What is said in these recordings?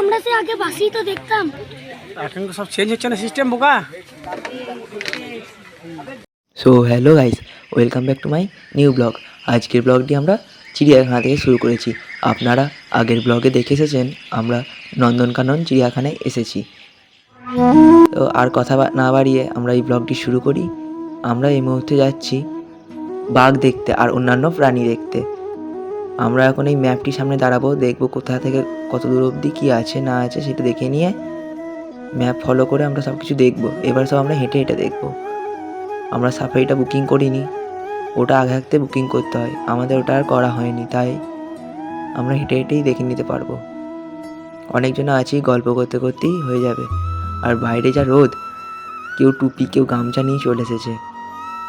আমরা সে আগে বাসি তো দেখতাম, এখন তো সব চেঞ্জ হচ্ছে না সিস্টেম বোকা। So hello guys, welcome back to my new blog. আজকের ব্লগটি আমরা চিড়িয়াখানা থেকে শুরু করেছি। আপনারা আগের ব্লগে দেখে এসেছেন আমরা নন্দনকানন চিড়িয়াখানায় এসেছি। তো আর কথা না বাড়িয়ে আমরা এই ব্লগটি শুরু করি। আমরা এই মুহূর্তে যাচ্ছি বাঘ দেখতে আর অন্যান্য প্রাণী দেখতে। আমরা এখন এই ম্যাপটির সামনে দাঁড়াবো, দেখবো কোথা থেকে কত দূর অবধি কী আছে না আছে সেটা দেখে নিয়ে ম্যাপ ফলো করে আমরা সব কিছু দেখবো। এবার সব আমরা হেঁটে হেঁটে দেখবো। আমরা সাফারিটা বুকিং করিনি, ওটা আগে থাকতে বুকিং করতে হয়, আমাদের ওটা আর করা হয়নি, তাই আমরা হেঁটে হেঁটেই দেখে নিতে পারবো। অনেকজন আছি, গল্প করতে করতেই হয়ে যাবে। আর বাইরে যা রোদ, কেউ টুপি কেউ গামছা নিয়ে চলে এসেছে।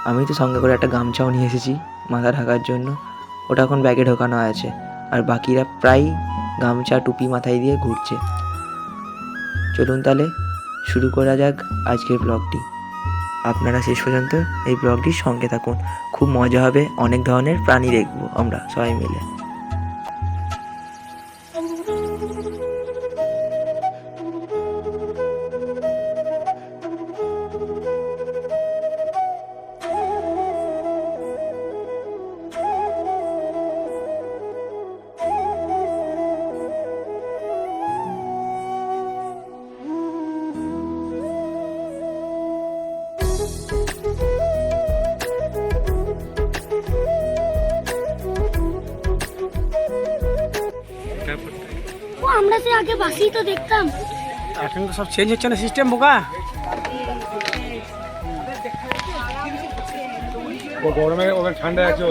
আমি তো সঙ্গে করে একটা গামছাও নিয়ে এসেছি মাথা ঢাকার জন্য, ওটা এখন ব্যাগে ঢোকানো আছে। আর বাকিরা প্রায় গামছা টুপি মাথায় দিয়ে ঘুরছে। চলুন তাহলে শুরু করা যাক আজকের ব্লগটি। আপনারা শেষ পর্যন্ত এই ব্লগটির সঙ্গে থাকুন, খুব মজা হবে। অনেক ধরনের প্রাণী দেখবো আমরা সবাই মিলে। ও আমরা সে আগে বাসি তো দেখতাম, এখন তো সব চেঞ্জ হচ্ছে না সিস্টেম বোকা। ও গরমে ওখানে ঠান্ডা আছে,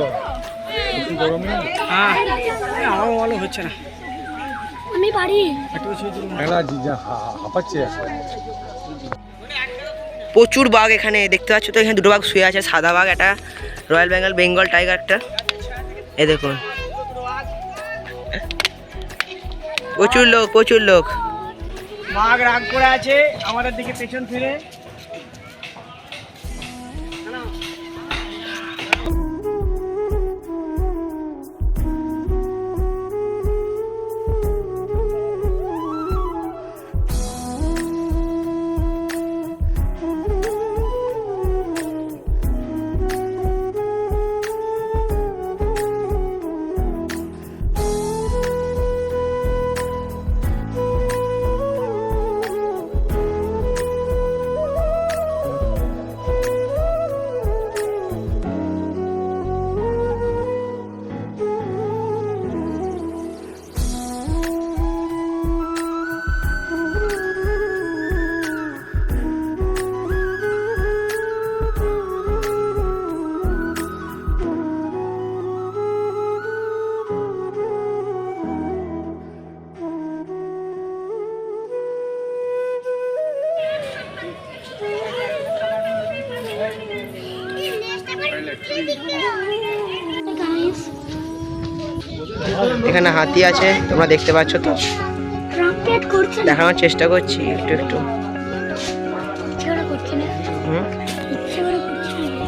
গরমে হ্যাঁ আমার ভালো হচ্ছে না। আমি বাড়ি হাঁপাচ্ছে। প্রচুর বাঘ এখানে দেখতে পাচ্ছ তো, এখানে দুটো বাঘ শুয়ে আছে, সাদা বাঘ, একটা রয়্যাল বেঙ্গল টাইগারটা। এ দেখুন প্রচুর লোক। বাঘ রাগ করে আছে আমাদের দিকে পেছন ফিরে। এখানে হাতি আছে, তোমরা দেখতে পাচ্ছ তো, রামপেট করছে না, দেখানোর চেষ্টা করছি একটু একটু। ইচ্ছে করে করছে না, ইচ্ছে করে করছে না।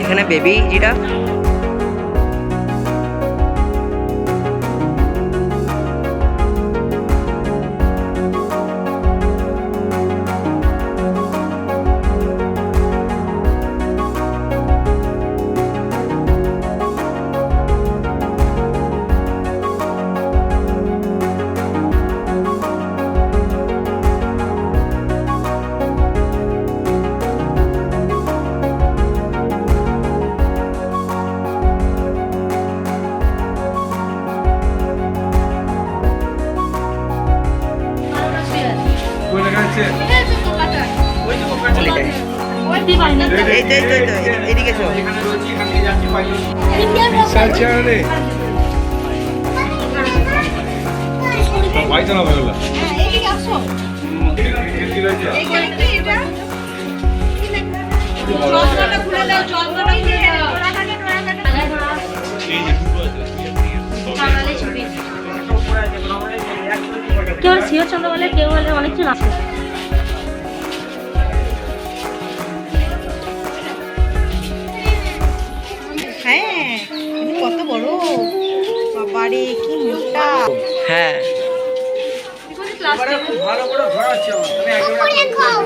এখানে বেবি জিরাফ, দেখতেই পাই না। এদিকে এসো। এখানে রয়েছে, এখান থেকে যাচ্ছি পাইনি। ইন্ডিয়ান রক বিশাল চেয়ার রে বাইতে না বললা এদিকে আসো কি রয়েছে চশমাটা খুলে দাও, চশমাটা খুলে দাও। বাঙালি ছবি। কেউ বলে সিও চন্দ্র বলে, কেউ বলে অনেকজন আছে। হ্যাঁ কত বড় বাবারে কি মোটা হ্যাঁ এবারে খুব ভালো করে ঘোরাচ্ছে আমার। আমি একেবারে দেখাও